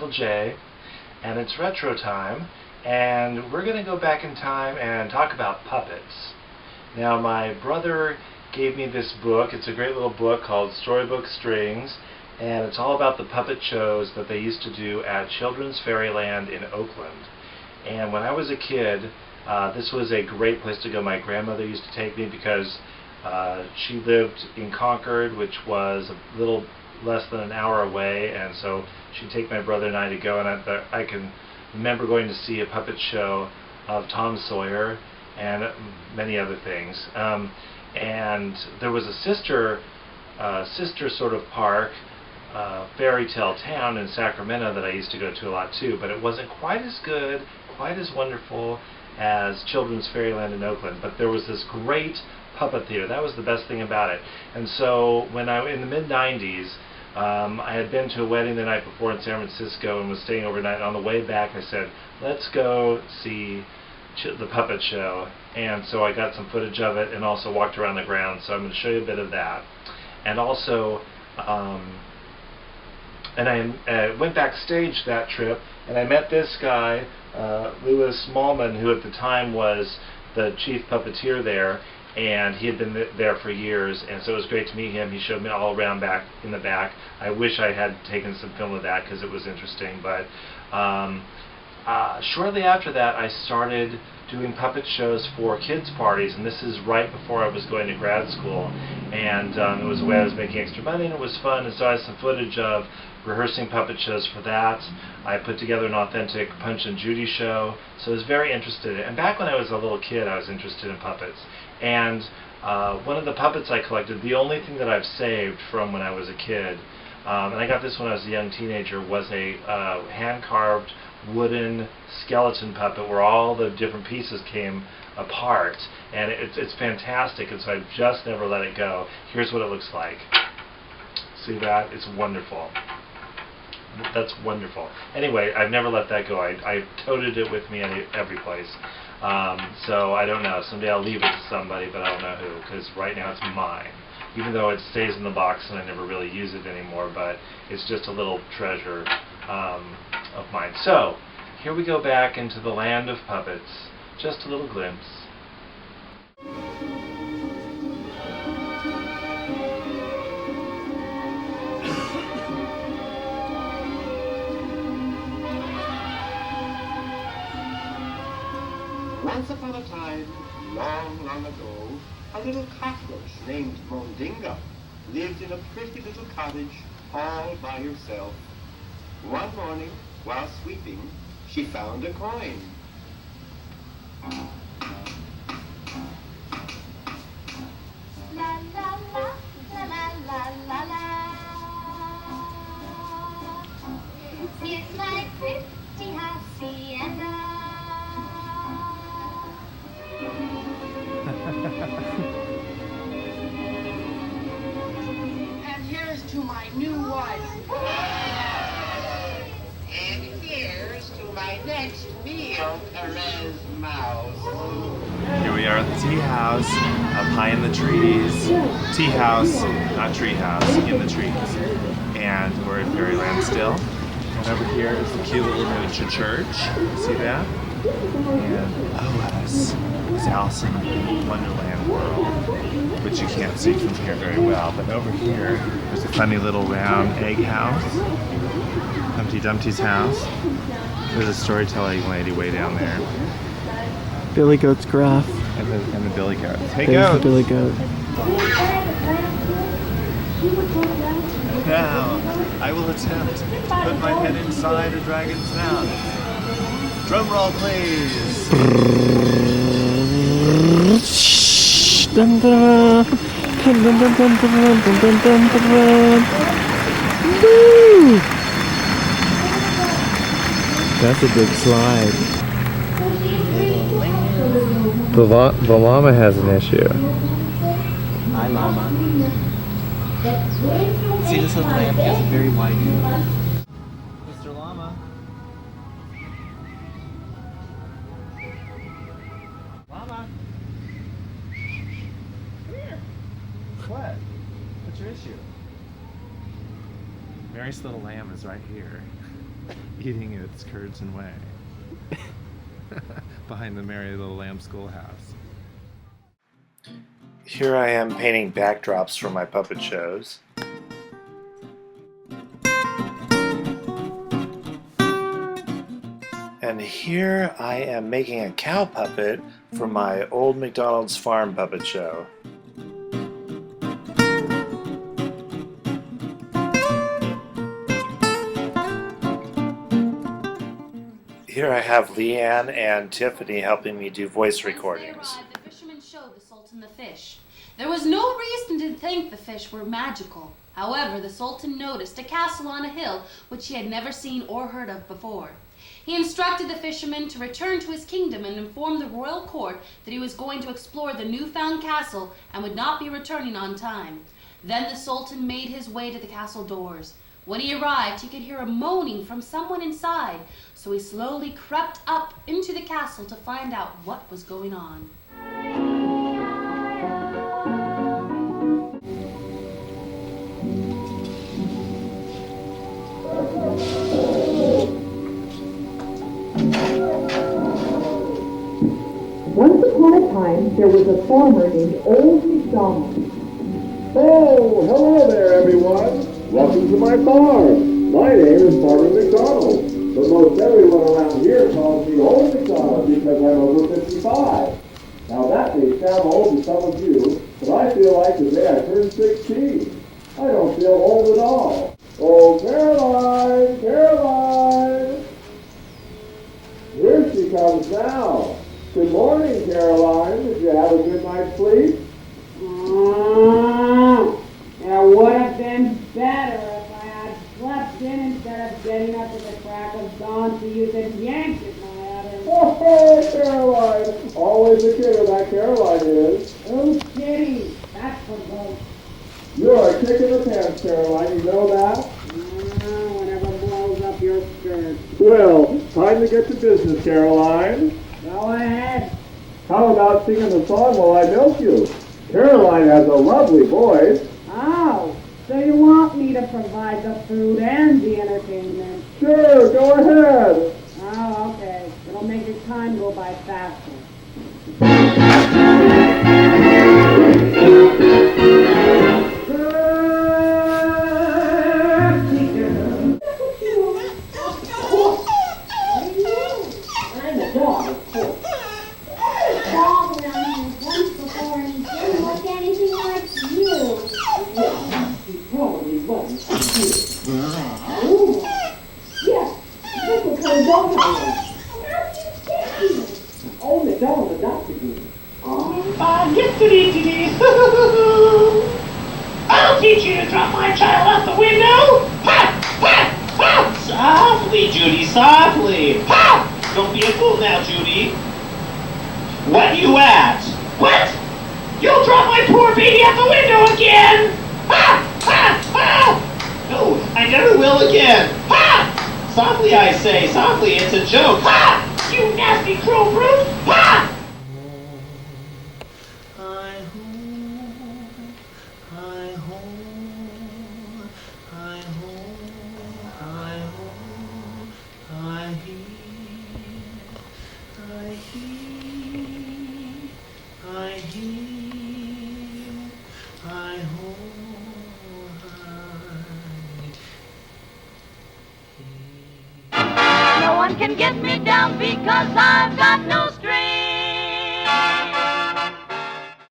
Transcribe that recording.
Michael J, and it's retro time, and we're going to go back in time and talk about puppets. Now, my brother gave me this book. It's a great little book called Storybook Strings, and it's all about the puppet shows that they used to do at Children's Fairyland in Oakland. And when I was a kid, this was a great place to go. My grandmother used to take me because she lived in Concord, which was a little less than an hour away, and so she'd take my brother and I to go, and I can remember going to see a puppet show of Tom Sawyer and many other things. And there was a sister sort of park, Fairy Tale Town in Sacramento that I used to go to a lot too, but it wasn't quite as good, quite as wonderful as Children's Fairyland in Oakland. But there was this great puppet theater. That was the best thing about it. And so when in the mid-90s, I had been to a wedding the night before in San Francisco and was staying overnight. On the way back, I said, let's go see the puppet show. And so I got some footage of it and also walked around the grounds. So I'm going to show you a bit of that. And also, and I went backstage that trip, and I met this guy, Louis Mallman, who at the time was the chief puppeteer there, and he had been there for years, and so it was great to meet him. He showed me all around back in the back. I wish I had taken some film of that because it was interesting, but shortly after that I started doing puppet shows for kids' parties, and this is right before I was going to grad school, and it was a way I was making extra money, and it was fun, and so I had some footage of rehearsing puppet shows for that. I put together an authentic Punch and Judy show, so I was very interested in it. And back when I was a little kid, I was interested in puppets. And one of the puppets I collected, the only thing that I've saved from when I was a kid, and I got this when I was a young teenager, was a hand-carved wooden skeleton puppet where all the different pieces came apart. And it's fantastic, and so I've just never let it go. Here's what it looks like. See that? It's wonderful. That's wonderful. Anyway, I've never let that go. I toted it with me every place. So I don't know. Someday I'll leave it to somebody, but I don't know who, because right now it's mine. Even though it stays in the box and I never really use it anymore, but it's just a little treasure of mine. So here we go back into the land of puppets. Just a little glimpse. Once upon a time, long, long ago, a little cockroach named Mondinga lived in a pretty little cottage all by herself. One morning, while sweeping, she found a coin. La la la, la la la la la. It's my pretty hacienda. And here's to my new wife. And here's to my next meal, Perez Mouse. Here we are at the tea house, up high in the trees. Tea house, not tree house, in the trees. And we're in Fairyland still. And over here is the cute little miniature church. See that? And us is Alice in Wonderland world, which you can't see from here very well. But over here, there's a funny little round egg house. Humpty Dumpty's house. There's a storytelling lady way down there. Billy Goat's gruff. And the Billy Goat. Hey, There's Goat! the Billy Goat. Now, I will attempt to put my head inside a dragon's mouth. Drum roll, please! Dun, dun, dun, dun, dun, dun, dun, dun, dun, dun, dun. Woo! That's a big slide. The llama has an issue. Hi, llama. See this little lamp? He has a very wide nose. Mr. Llama. Llama. Come here. What? What's your issue? Mary's little lamb is right here. eating its curds and whey behind the merry little lamb schoolhouse. Here I am painting backdrops for my puppet shows. And here I am making a cow puppet for my Old MacDonald's Farm puppet show. Here I have Leanne and Tiffany helping me do voice recordings. The fisherman showed the Sultan the fish. There was no reason to think the fish were magical. However, the Sultan noticed a castle on a hill which he had never seen or heard of before. He instructed the fisherman to return to his kingdom and inform the royal court that he was going to explore the newfound castle and would not be returning on time. Then the Sultan made his way to the castle doors. When he arrived, he could hear a moaning from someone inside, so he slowly crept up into the castle to find out what was going on. Once upon a time, there was a farmer named Old MacDonald. Oh, hello there, everyone. Welcome to my farm. My name is Farmer McDonald, but most everyone around here calls me Old McDonald because I'm over 55. Now that may sound old to some of you, but I feel like the day I turned 16. I don't feel old at all. Oh, Caroline, Caroline! Here she comes now. Good morning, Caroline. Did you have a good night's sleep? It would have been better if I had slept in instead of getting up at the crack of dawn to use a yank at my head. Oh, Caroline! Always a kidder, that Caroline is. Oh, kitty, that's for both. You're a kick in the pants, Caroline. You know that? Whatever blows up your skirt. Well, time to get to business, Caroline. Go ahead. How about singing the song while I milk you? Caroline has a lovely voice. Oh, so you want me to provide the food and the entertainment? Sure, go ahead. Oh, okay. It'll make your time go by faster. I'm a dog, of course. Dog around here once before and he didn't look anything like you. He probably wasn't. Oh, yeah, that's what kind of dog I am. How'd you get here? Oh, McDonald adopted me. I'll teach you to drop my child out the window! Ha! Ha! Ha! Softly, Judy, softly! Ha! Don't be a fool now, Judy. What you at? What? You'll drop my poor baby out the window again! Ha! Ha! Ha! No, I never will again! Ha! Softly, I say, softly, it's a joke! Ha! You nasty cruel brute! Ha! No one can get me down because I've got no